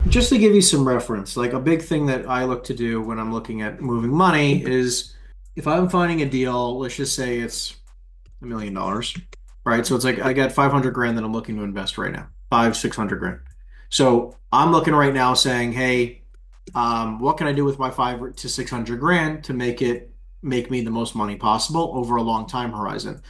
just to give you some reference, like a big thing that I look to do when I'm looking at moving money is if I'm finding a deal, let's just say it's $1 million, right? So it's like I got 500 grand that I'm looking to invest right now, 600 grand. So I'm looking right now saying, hey, what can I do with my 5 to 600 grand to make me the most money possible over a long time horizon?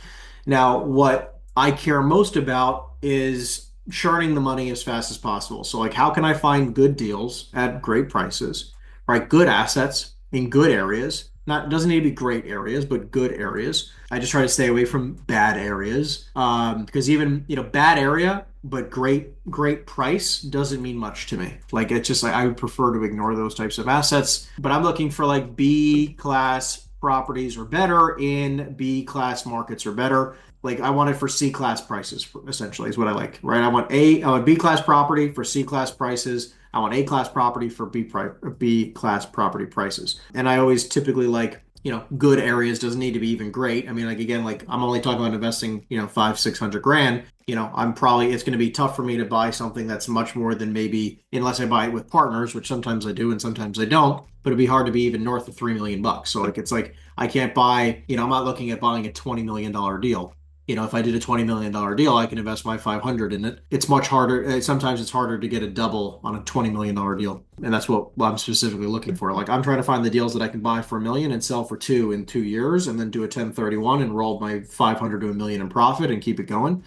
Now, what I care most about is churning the money as fast as possible. So, like, how can I find good deals at great prices, right? Good assets in good areas. Not doesn't need to be great areas, but good areas. I just try to stay away from bad areas, because even bad area but great price doesn't mean much to me. Like it's just like I would prefer to ignore those types of assets. But I'm looking for like B class properties or better in B class markets or better. Like I want it for C class prices, essentially, is what I like, right? I want B class property for C class prices. I want A class property for B class property prices. And I always typically like, good areas doesn't need to be even great. I mean, like again, like I'm only talking about investing, 600 grand. It's going to be tough for me to buy something that's much more than maybe, unless I buy it with partners, which sometimes I do and sometimes I don't, but it'd be hard to be even north of 3 million bucks. So like I can't buy, I'm not looking at buying a $20 million deal. If I did a $20 million deal, I can invest my 500 in it. It's much harder. Sometimes it's harder to get a double on a $20 million deal. And that's what I'm specifically looking for. Like I'm trying to find the deals that I can buy for a million and sell for two in 2 years and then do a 1031 and roll my 500 to a million in profit and keep it going.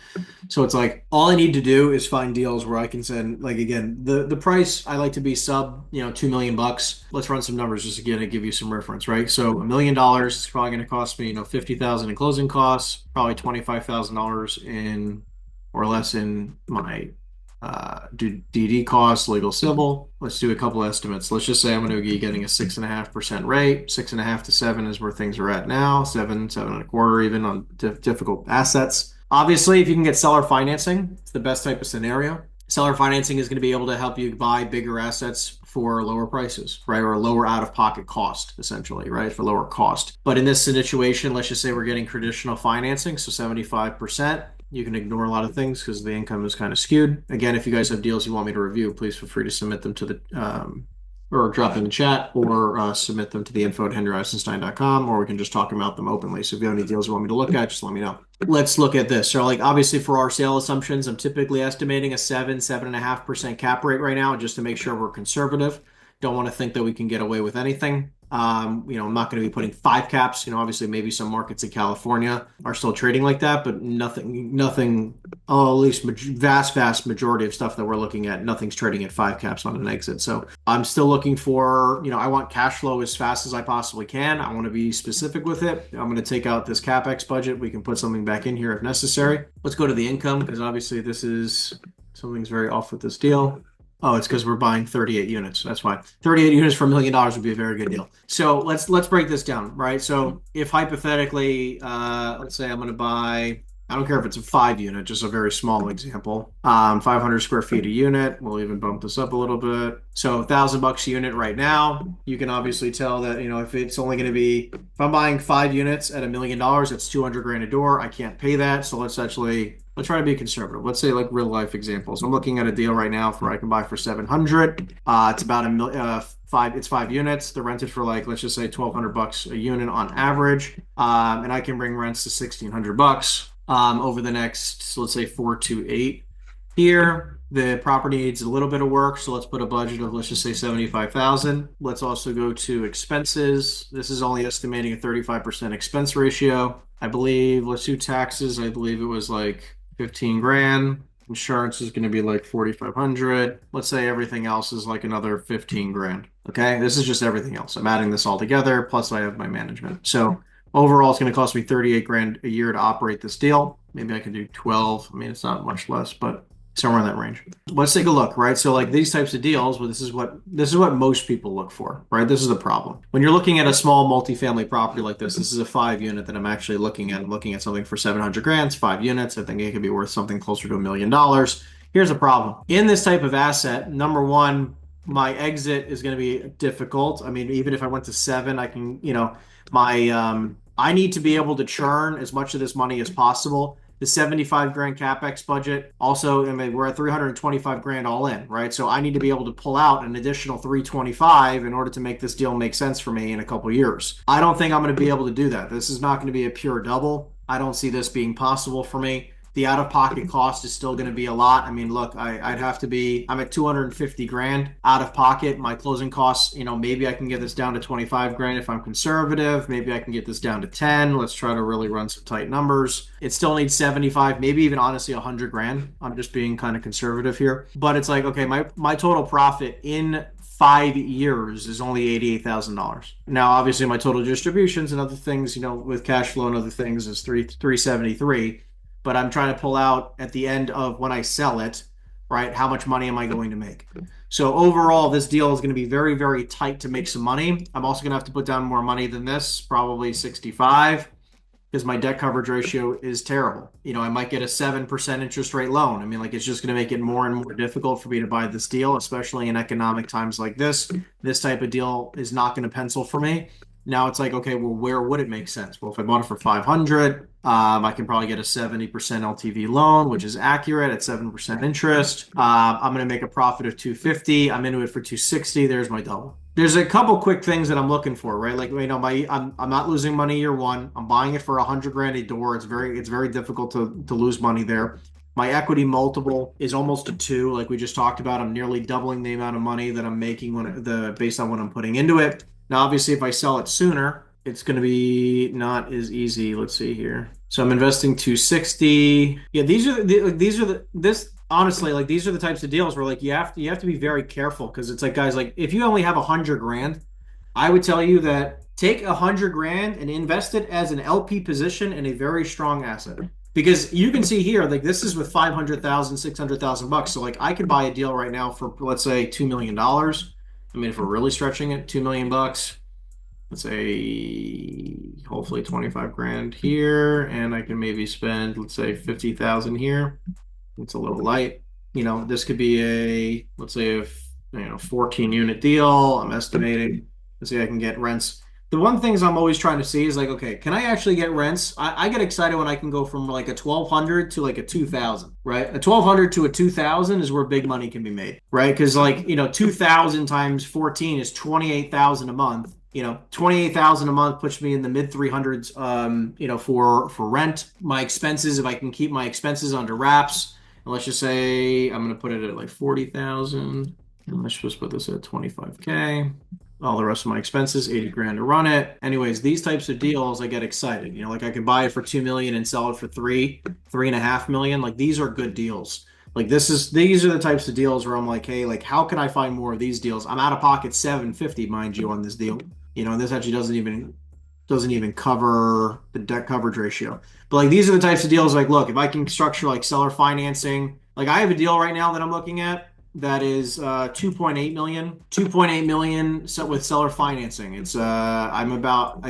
So it's like all I need to do is find deals where I can send, like again, the price I like to be sub, 2 million bucks. Let's run some numbers just again to give you some reference, right? So $1 million is probably going to cost me, 50,000 in closing costs, probably $25,000 in or less in my DD costs, legal civil. Let's do a couple estimates. Let's just say I'm going to be getting a 6.5% rate. 6.5 to 7 is where things are at now. 7 and a quarter even on difficult assets. Obviously, if you can get seller financing, it's the best type of scenario. Seller financing is going to be able to help you buy bigger assets for lower prices, right? Or lower out of pocket cost, essentially, right? For lower cost. But in this situation, let's just say we're getting traditional financing, so 75%. You can ignore a lot of things because the income is kind of skewed. Again, if you guys have deals you want me to review, please feel free to submit them to the or drop in the chat or submit them to the info at henryeisenstein.com, or we can just talk about them openly. So if you have any deals you want me to look at, just let me know. Let's look at this. So like obviously for our sale assumptions, I'm typically estimating a 7.5% cap rate right now, just to make sure we're conservative. Don't want to think that we can get away with anything. I'm not going to be putting 5 caps. Obviously maybe some markets in California are still trading like that, but nothing. Oh, at least vast majority of stuff that we're looking at, nothing's trading at 5 caps on an exit. So I'm still looking for, I want cash flow as fast as I possibly can. I want to be specific with it. I'm going to take out this CapEx budget. We can put something back in here if necessary. Let's go to the income because obviously something's very off with this deal. Oh, it's because we're buying 38 units. That's why. 38 units for $1 million would be a very good deal. So let's break this down, right? So if hypothetically, let's say I'm going to buy, I don't care if it's a 5 unit, just a very small example, 500 square feet a unit. We'll even bump this up a little bit. So $1,000 a unit right now. You can obviously tell that, if it's only going to be, if I'm buying 5 units at $1 million, that's 200 grand a door. I can't pay that. So let's try to be conservative. Let's say like real life examples. I'm looking at a deal right now where I can buy for 700. It's about it's 5 units. They're rented for like, let's just say $1,200 a unit on average. And I can bring rents to $1,600 over the next, so let's say 4 to 8 here. The property needs a little bit of work, so let's put a budget of, let's just say 75,000. Let's also go to expenses. This is only estimating a 35% expense ratio. I believe, let's do taxes. I believe it was like 15 grand. Insurance is going to be like 4,500. Let's say everything else is like another 15 grand. Okay, this is just everything else. I'm adding this all together, plus I have my management. So overall, it's going to cost me 38 grand a year to operate this deal. Maybe I can do 12. I mean, it's not much less, but somewhere in that range. Let's take a look, right? So like these types of deals, well, this is what most people look for, right? This is the problem. When you're looking at a small multifamily property like this is a 5 unit that I'm actually looking at. I'm looking at something for 700 grand, it's 5 units. I think it could be worth something closer to $1 million. Here's a problem. In this type of asset, number one, my exit is going to be difficult. I mean, even if I went to 7, I can, I need to be able to churn as much of this money as possible. the 75 grand capex budget. Also, I mean, we're at 325 grand all in, right? So I need to be able to pull out an additional 325 in order to make this deal make sense for me in a couple of years. I don't think I'm going to be able to do that. This is not going to be a pure double. I don't see this being possible for me. The out-of-pocket cost is still going to be a lot. I mean, look, I'd have to be, I'm at 250 grand out of pocket. My closing costs, maybe I can get this down to 25 grand if I'm conservative. Maybe I can get this down to 10. Let's try to really run some tight numbers. It still needs 75, maybe even honestly 100 grand. I'm just being kind of conservative here. But it's like, okay, my total profit in 5 years is only $88,000. Now, obviously, my total distributions and other things, with cash flow and other things is 373. But I'm trying to pull out at the end of when I sell it, right? How much money am I going to make? So overall, this deal is going to be very, very tight to make some money. I'm also going to have to put down more money than this, probably 65, because my debt coverage ratio is terrible. I might get a 7% interest rate loan. I mean, like, it's just going to make it more and more difficult for me to buy this deal, especially in economic times like this. This type of deal is not going to pencil for me. Now it's like, okay, well, where would it make sense? Well, if I bought it for 500, I can probably get a 70% LTV loan, which is accurate at 7% interest. I'm going to make a profit of 250. I'm into it for 260. There's my double. There's a couple quick things that I'm looking for, right? Like, I'm not losing money year one. I'm buying it for 100 grand a door. It's very difficult to lose money there. My equity multiple is almost a 2, like we just talked about. I'm nearly doubling the amount of money that I'm making based on what I'm putting into it. Now, obviously, if I sell it sooner, it's going to be not as easy. Let's see here. So I'm investing 260. Yeah, honestly, like, these are the types of deals where, like, you have to be very careful, because it's like, guys, like, if you only have 100 grand, I would tell you that take 100 grand and invest it as an LP position in a very strong asset. Because you can see here, like, this is with 500,000, 600,000 bucks. So, like, I could buy a deal right now for, let's say, $2 million. I mean, if we're really stretching it, 2 million bucks, let's say hopefully 25 grand here, and I can maybe spend, let's say, 50,000 here. It's a little light. This could be let's say a 14 unit deal. I'm estimating. Let's see, I can get rents. The one things I'm always trying to see is, like, okay, can I actually get rents? I get excited when I can go from like a 1,200 to like a 2,000, right? A 1,200 to a 2,000 is where big money can be made, right? Because, like, 2,000 times 14 is 28,000 a month. 28,000 a month puts me in the mid 300s, for rent. My expenses, if I can keep my expenses under wraps, and let's just say I'm going to put it at like 40,000. And let's just put this at 25K. All the rest of my expenses, 80 grand to run it. Anyways, these types of deals, I get excited. Like, I could buy it for 2 million and sell it for 3.5 million. Like, these are good deals. Like, these are the types of deals where I'm like, hey, like, how can I find more of these deals? I'm out of pocket 750, mind you, on this deal. And this actually doesn't even cover the debt coverage ratio. But, like, these are the types of deals, like, look, if I can structure like seller financing, like, I have a deal right now that I'm looking at that is 2.8 million so with seller financing. It's I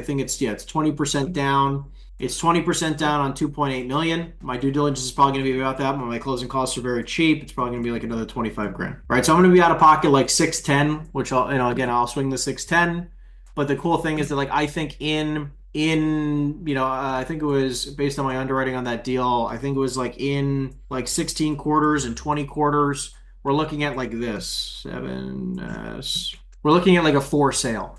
think it's 20% down. It's 20% down on 2.8 million. My due diligence is probably going to be about that, but my closing costs are very cheap. It's probably going to be like another 25 grand. Right? So I'm going to be out of pocket like 610, which I'll swing the 610. But the cool thing is that, like, I think I think it was based on my underwriting on that deal. I think it was like in like 16 quarters and 20 quarters. We're looking at like this, we're looking at like a 4 sale,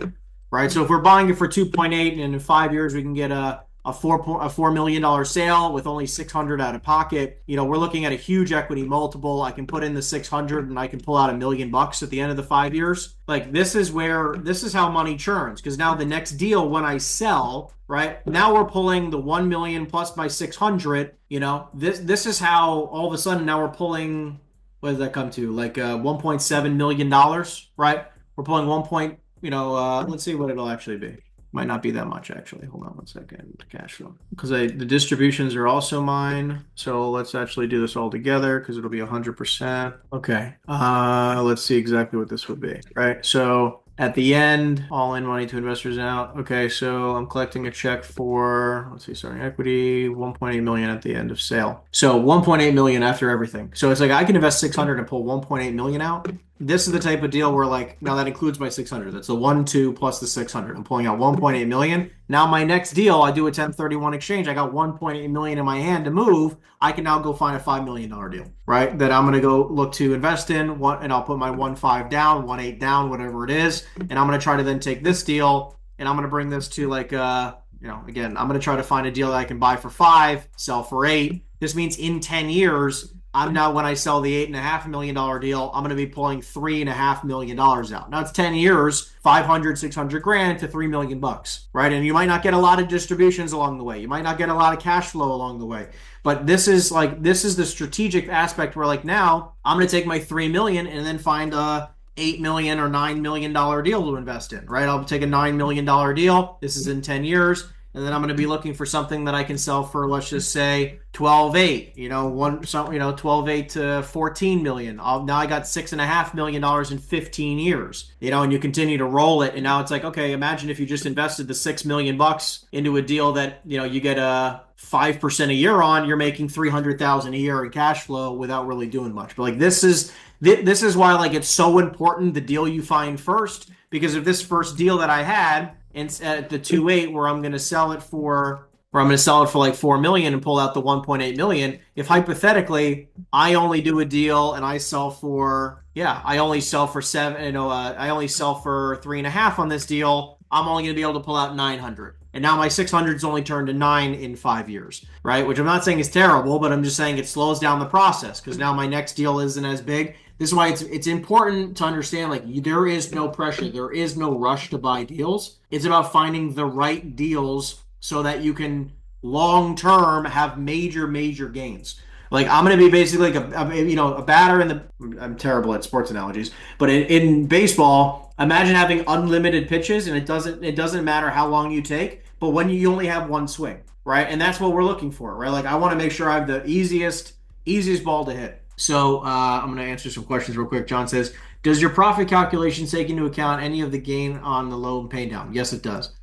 right? So if we're buying it for 2.8 and in 5 years we can get a $4 million sale with only 600 out of pocket, we're looking at a huge equity multiple. I can put in the 600 and I can pull out $1 million at the end of the 5 years. Like, this is how money churns. Because now the next deal, when I sell, right, now we're pulling the 1 million plus my 600. This is how all of a sudden now we're pulling. What does that come to? Like $1.7 million, right? We're pulling let's see what it'll actually be. Might not be that much, actually. Hold on one second. Cash flow. Because the distributions are also mine. So let's actually do this all together, because it'll be 100%. Okay. Let's see exactly what this would be, right? So at the end, all in money to investors out. Okay, so I'm collecting a check for, let's see, starting equity, 1.8 million at the end of sale. So 1.8 million after everything. So it's like I can invest 600 and pull 1.8 million out. this is the type of deal where like, now that includes my 600. That's the 1, 2 plus the 600. I'm pulling out 1.8 million. Now my next deal, I do a 1031 exchange. I got 1.8 million in my hand to move. I can now go find a $5 million deal, right? That I'm going to go look to invest in one, and I'll put my 1.5 down, 1.8 down, whatever it is. And I'm going to try to then take this deal and I'm going to bring this to like, again, I'm going to try to find a deal that I can buy for 5, sell for 8. This means in 10 years, I'm now, when I sell the $8.5 million deal, I'm going to be pulling $3.5 million out. Now it's 10 years, 500, 600 grand to $3 million bucks, right? And you might not get a lot of distributions along the way. You might not get a lot of cash flow along the way. But this is the strategic aspect where like now I'm going to take my 3 million and then find a $8 million or $9 million deal to invest in, right? I'll take a $9 million deal. This is in 10 years. And then I'm going to be looking for something that I can sell for, let's just say 12.8, 12.8 to 14 million. Now I got $6.5 million in 15 years, and you continue to roll it. And now it's like, okay, imagine if you just invested the 6 million bucks into a deal that, you get a 5% a year on, you're making 300,000 a year in cash flow without really doing much. But like, this is why like it's so important, the deal you find first, because if this first deal that I had, and at the 2.8 where I'm going to sell it for like 4 million and pull out the 1.8 million, if hypothetically I only do a deal and I sell for I only sell for 7, I only sell for 3.5 on this deal, I'm only going to be able to pull out 900. And now my 600's only turned to 9 in 5 years, right? Which I'm not saying is terrible, but I'm just saying it slows down the process because now my next deal isn't as big. This is why it's important to understand, like, there is no pressure. There is no rush to buy deals. It's about finding the right deals so that you can long-term have major, major gains. Like, I'm going to be basically like a batter in the, I'm terrible at sports analogies, but in baseball, imagine having unlimited pitches and it doesn't matter how long you take, but when you only have one swing, right? And that's what we're looking for, right? Like, I want to make sure I have the easiest ball to hit. So I'm going to answer some questions real quick. John says, does your profit calculation take into account any of the gain on the loan pay down? Yes, it does.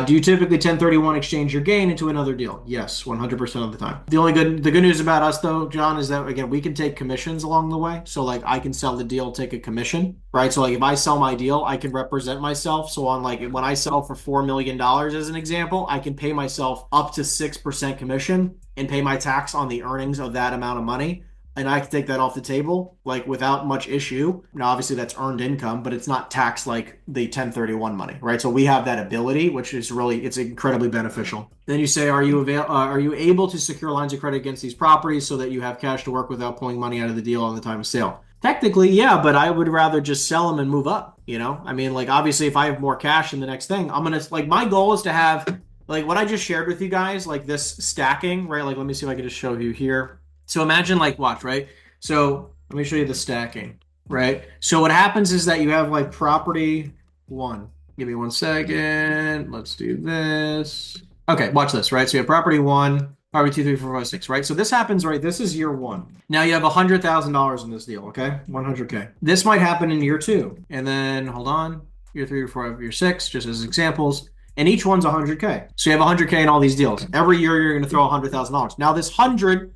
Do you typically 1031 exchange your gain into another deal? Yes, 100% of the time. The good news about us though, John, is that again, we can take commissions along the way. So like I can sell the deal, take a commission, right? So like if I sell my deal, I can represent myself. So on like when I sell for $4 million as an example, I can pay myself up to 6% commission and pay my tax on the earnings of that amount of money. And I can take that off the table, like without much issue. Now, obviously that's earned income, but it's not taxed like the 1031 money, right? So we have that ability, which is it's incredibly beneficial. Then you say, are you able to secure lines of credit against these properties so that you have cash to work without pulling money out of the deal on the time of sale? Technically, yeah, but I would rather just sell them and move up, I mean, like obviously if I have more cash in the next thing, I'm going to, like my goal is to have, like what I just shared with you guys, like this stacking, right? Like, let me see if I can just show you here. So imagine like watch, right? So let me show you the stacking, right? So what happens is that you have like property 1. Give me 1 second. Let's do this. Okay, watch this, right? So you have property 1, property 2, 3, 4, 5, 6, right? So this happens, right? This is year 1. Now you have $100,000 in this deal, okay? 100K. This might happen in year 2. And then hold on, year 3 or 4, year 6, just as examples. And each one's 100K. So you have 100K in all these deals. Every year you're going to throw $100,000. Now this 100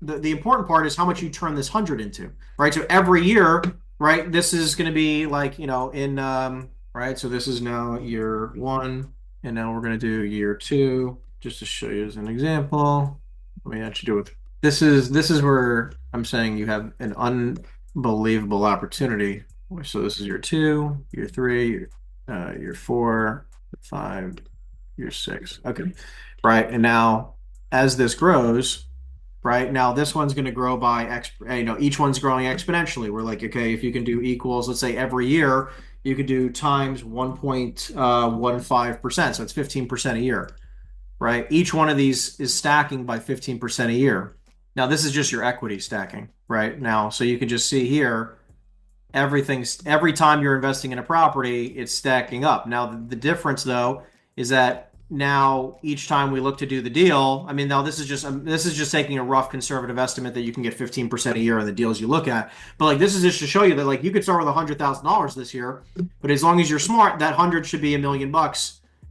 the important part is how much you turn this 100 into, right? So every year, right, this is going to be like, right? So this is now year 1, and now we're going to do year 2, just to show you as an example. Let me actually do it. This is where I'm saying you have an unbelievable opportunity. So this is year 2, year 3, year 4, 5, year 6. Okay, right. And now as this grows, right, now this one's going to grow by each one's growing exponentially. We're like, okay, if you can do equals, let's say every year you could do times 1.15%, so it's 15% a year, right? Each one of these is stacking by 15% a year. Now this is just your equity stacking, right? Now, so you can just see here, every time you're investing in a property, it's stacking up. Now the difference though is that now each time we look to do the deal, I mean, now this is just taking a rough conservative estimate that you can get 15% a year in the deals you look at. But like this is just to show you that like you could start with $100,000 this year, but as long as you're smart, that 100 should be $1 million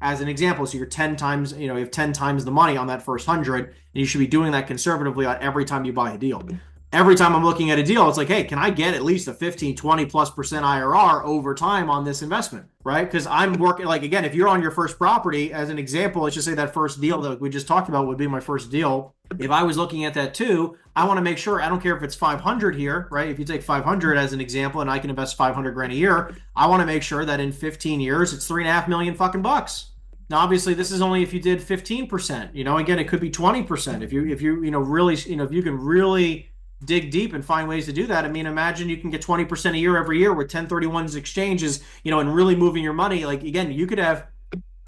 as an example. So you're 10 times, you have 10 times the money on that first 100, and you should be doing that conservatively on every time you buy a deal. every time I'm looking at a deal, it's like, hey, can I get at least a 15, 20+% IRR over time on this investment, right? Because I'm working, like, again, if you're on your first property, as an example, let's just say that first deal that we just talked about would be my first deal. If I was looking at that too, I want to make sure, I don't care if it's 500 here, right? If you take 500 as an example and I can invest 500 grand a year, I want to make sure that in 15 years, it's 3.5 million fucking bucks. Now, obviously, this is only if you did 15%. Again, it could be 20%. Really, if you can really dig deep and find ways to do that. I mean, imagine you can get 20% a year every year with 1031s exchanges, and really moving your money. Like, again, you could have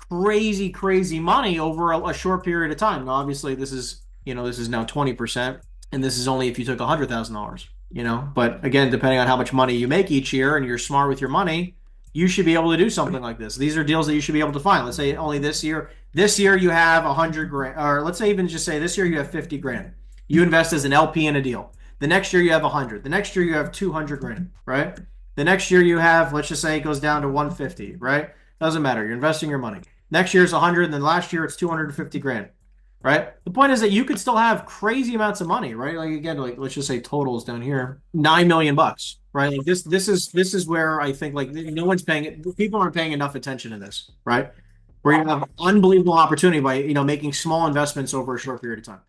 crazy, crazy money over a short period of time. Now, obviously, this is now 20%, and this is only if you took $100,000, but again, depending on how much money you make each year and you're smart with your money, you should be able to do something like this. These are deals that you should be able to find. Let's say only this year you have 100 grand, or let's say even just say this year you have 50 grand. You invest as an LP in a deal. The next year you have 100. The next year you have 200 grand, right? The next year you have, let's just say it goes down to 150, right? Doesn't matter. You're investing your money. Next year's 100, and then last year it's 250 grand, right? The point is that you could still have crazy amounts of money, right? Like, again, like, let's just say totals down here, 9 million bucks, right? Like, this is where I think, like, no one's paying it. People aren't paying enough attention to this, right? Where you have unbelievable opportunity by, making small investments over a short period of time.